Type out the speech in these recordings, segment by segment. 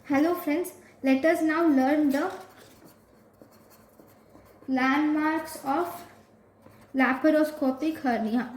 Hello friends, let us now learn the landmarks of laparoscopic hernia.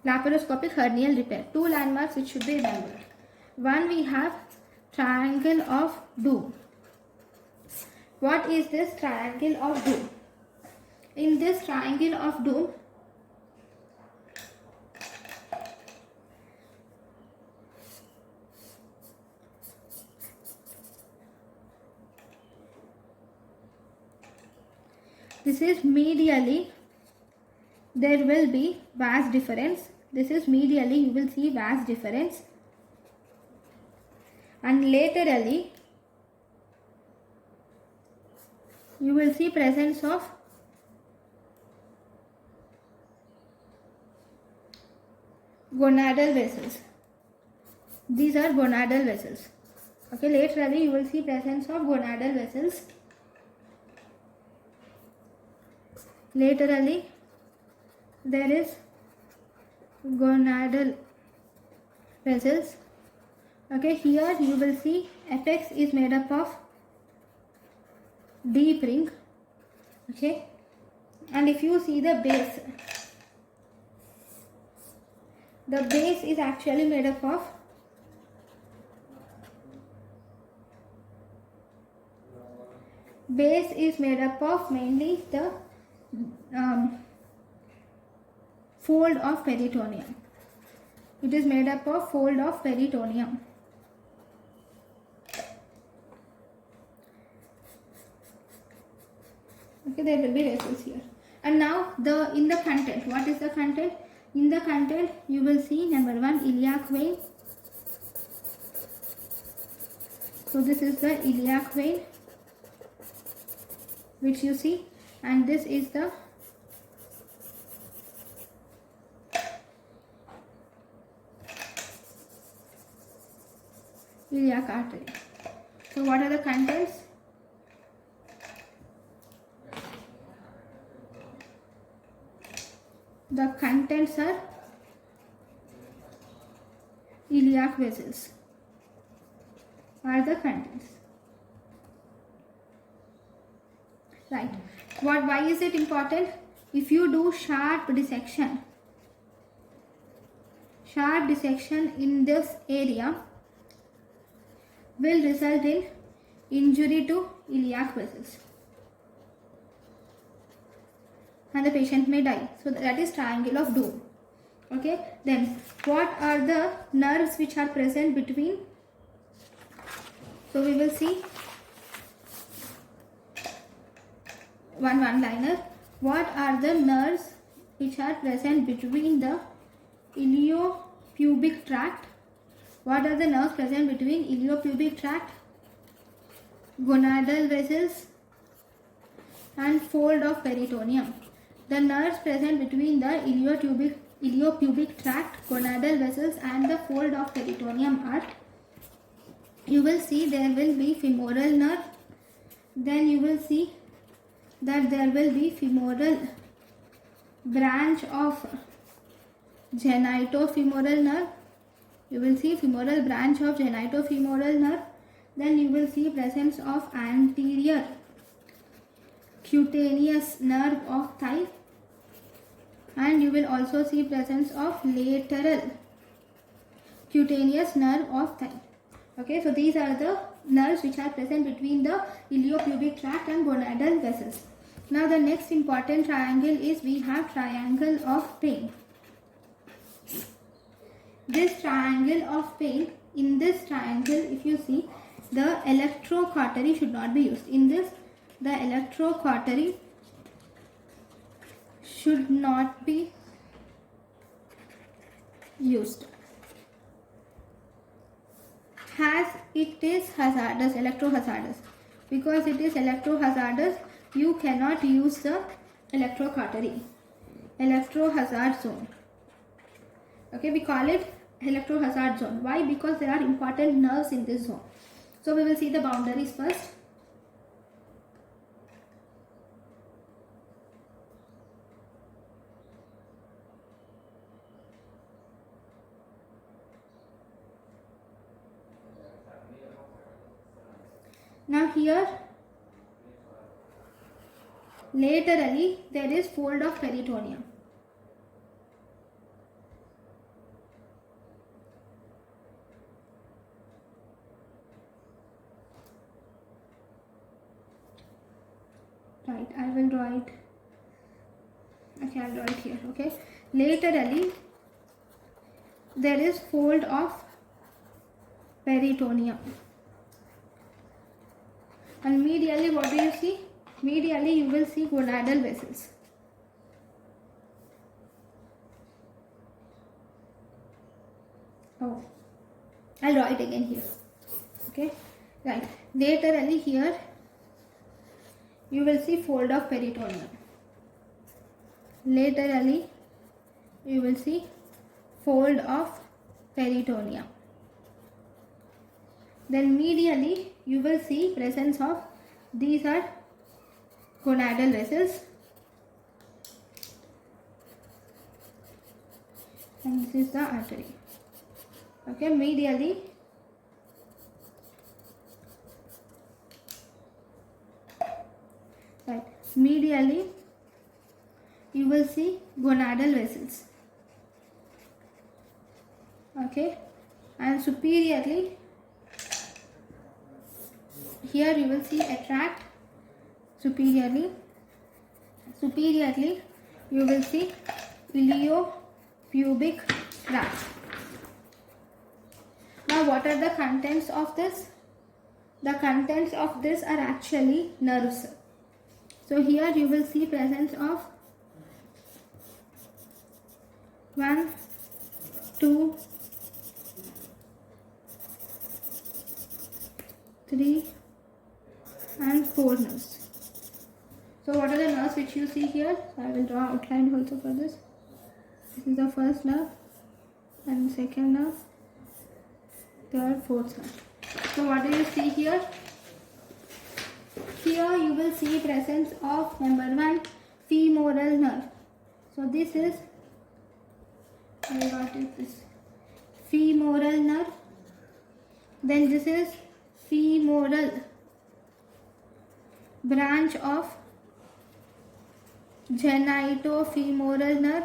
Laparoscopic hernial repair. Two landmarks which should be remembered. One, we have triangle of doom. What is this triangle of doom? In this triangle of doom, this is medially, there will be vas difference. This is medially, you will see vas difference. And laterally, you will see presence of gonadal vessels. These are gonadal vessels. Okay, laterally you will see presence of gonadal vessels. Laterally there is gonadal vessels. Okay, here you will see apex is made up of deep ring. Okay, and if you see the base is actually made up of mainly the fold of peritoneum. It is made up of fold of peritoneum. Okay, there will be vessels here. And now in the content, what is the content? In the content you will see number 1, iliac vein. So this is the iliac vein which you see, and this is the iliac artery. So what are the contents? The contents are iliac vessels are the contents. Right. Why is it important? If you do sharp dissection in this area will result in injury to iliac vessels and the patient may die. So that is triangle of doom. Okay, then what are the nerves which are present between? So we will see one liner. What are the nerves which are present between the iliopubic tract? What are the nerves present between iliopubic tract, gonadal vessels and fold of peritoneum? The nerves present between the iliopubic tract, gonadal vessels and the fold of peritoneum are, you will see there will be femoral nerve, then you will see that there will be femoral branch of genitofemoral nerve. You will see femoral branch of genitofemoral nerve. Then you will see presence of anterior cutaneous nerve of thigh, and you will also see presence of lateral cutaneous nerve of thigh. Okay, so these are the nerves which are present between the iliopubic tract and gonadal vessels. Now the next important triangle is we have triangle of pain. This triangle of pain, in this triangle if you see, the electrocautery should not be used. In this, the electrocautery should not be used, as it is hazardous, electrohazardous. Because it is electrohazardous, you cannot use the electrocautery. Electrohazard zone. Okay, we call it electrohazard zone. Why? Because there are important nerves in this zone. So we will see the boundaries first. Now here laterally there is fold of peritoneum. Right, I will draw it. Okay, I'll draw it here. Okay, laterally there is fold of peritoneum, and medially what do you see? Medially you will see gonadal vessels. Oh, I'll draw it again here. Okay, right, laterally here you will see fold of peritoneum. Laterally you will see fold of peritoneum. Then medially you will see presence of, these are gonadal vessels, and this is the artery. Okay, medially right, medially you will see gonadal vessels. Okay, and superiorly here you will see a tract. Superiorly you will see iliopubic tract. Now what are the contents of this? The contents of this are actually nerves. So here you will see presence of 1, 2, 3 and 4 nerves. So what are the nerves which you see here? So I will draw outline also for this. This is the first nerve, and second nerve, third, fourth nerve. So what do you see here? Here you will see presence of number 1, femoral nerve. So this is, what is this? Femoral nerve. Then this is femoral branch of genitofemoral nerve.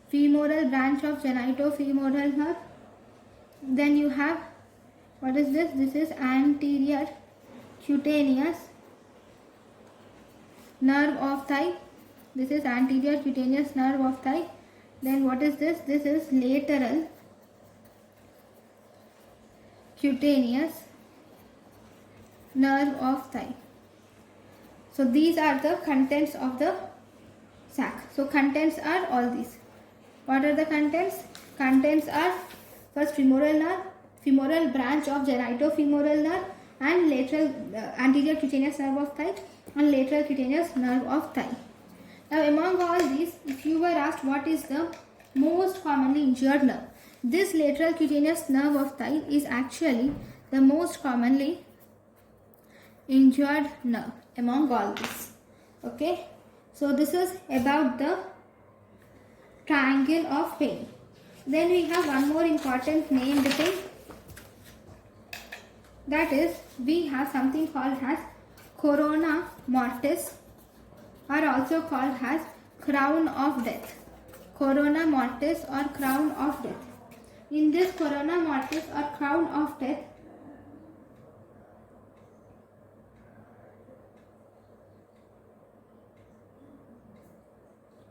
Femoral branch of genitofemoral nerve. Then you have, what is this? This is anterior cutaneous nerve of thigh. This is anterior cutaneous nerve of thigh. Then what is this? This is lateral cutaneous nerve of thigh. So these are the contents of the sac. So contents are all these. What are the contents? Contents are first femoral nerve, femoral branch of genitofemoral nerve, and lateral anterior cutaneous nerve of thigh, and lateral cutaneous nerve of thigh. Now among all these, if you were asked what is the most commonly injured nerve, this lateral cutaneous nerve of thigh is actually the most commonly injured nerve among all these. Okay, so this is about the triangle of pain. Then we have one more important named thing, that is we have something called as corona mortis, or also called as crown of death. Corona mortis or crown of death. In this corona mortis or crown of death,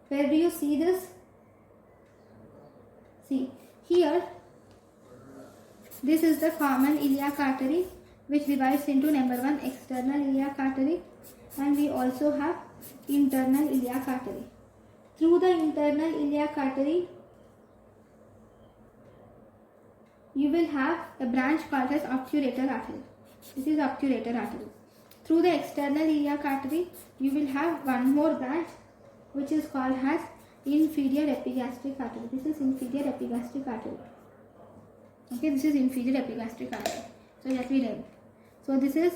where do you see this? See, here this is the common iliac artery, which divides into number 1 external iliac artery, and we also have internal iliac artery. Through the internal iliac artery you will have a branch called as obturator artery. This is obturator artery. Through the external iliac artery you will have one more branch which is called as inferior epigastric artery. This is inferior epigastric artery. Okay, this is inferior epigastric artery. So let me write. So this is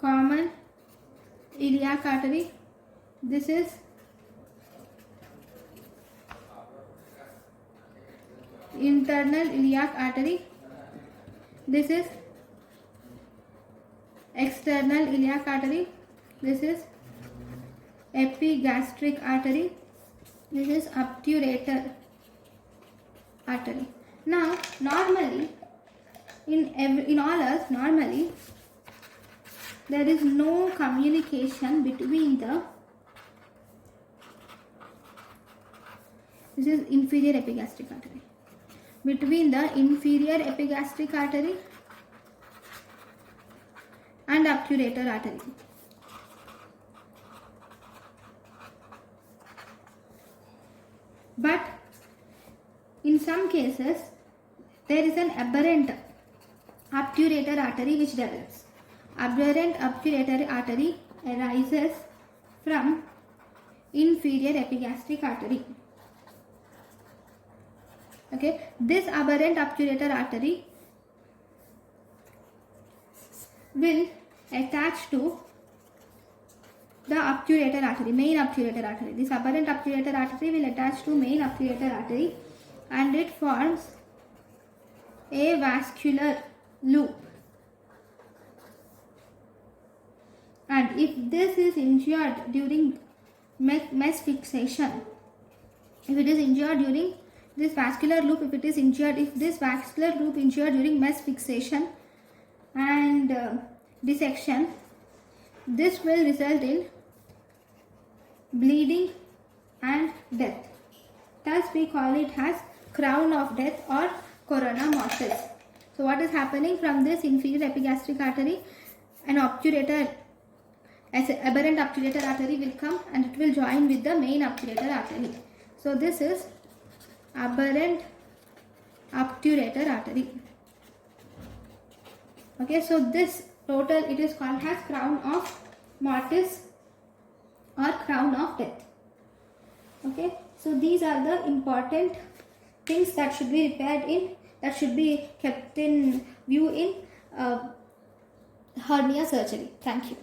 common iliac artery. This is internal iliac artery. This is external iliac artery. This is epigastric artery. This is obturator artery. Now, normally, in all us, normally, there is no communication between the, this is inferior epigastric artery, between the inferior epigastric artery and obturator artery. But in some cases, there is an aberrant obturator artery which develops. Aberrant obturator artery arises from inferior epigastric artery. Okay, this aberrant obturator artery will attach to the obturator artery, main obturator artery. This aberrant obturator artery will attach to main obturator artery and it forms a vascular loop. And if this is injured during mesh fixation, if it is injured during this vascular loop, if this vascular loop injured during mesh fixation and dissection, this will result in bleeding and death. Thus we call it as crown of death or corona mortis. So what is happening from this inferior epigastric artery? An obturator, as an aberrant obturator artery will come and it will join with the main obturator artery. So this is aberrant obturator artery. Okay, so this total, it is called as crown of mortis or crown of death. Okay, so these are the important things that should be repaired in, that should be kept in view in hernia surgery. Thank you.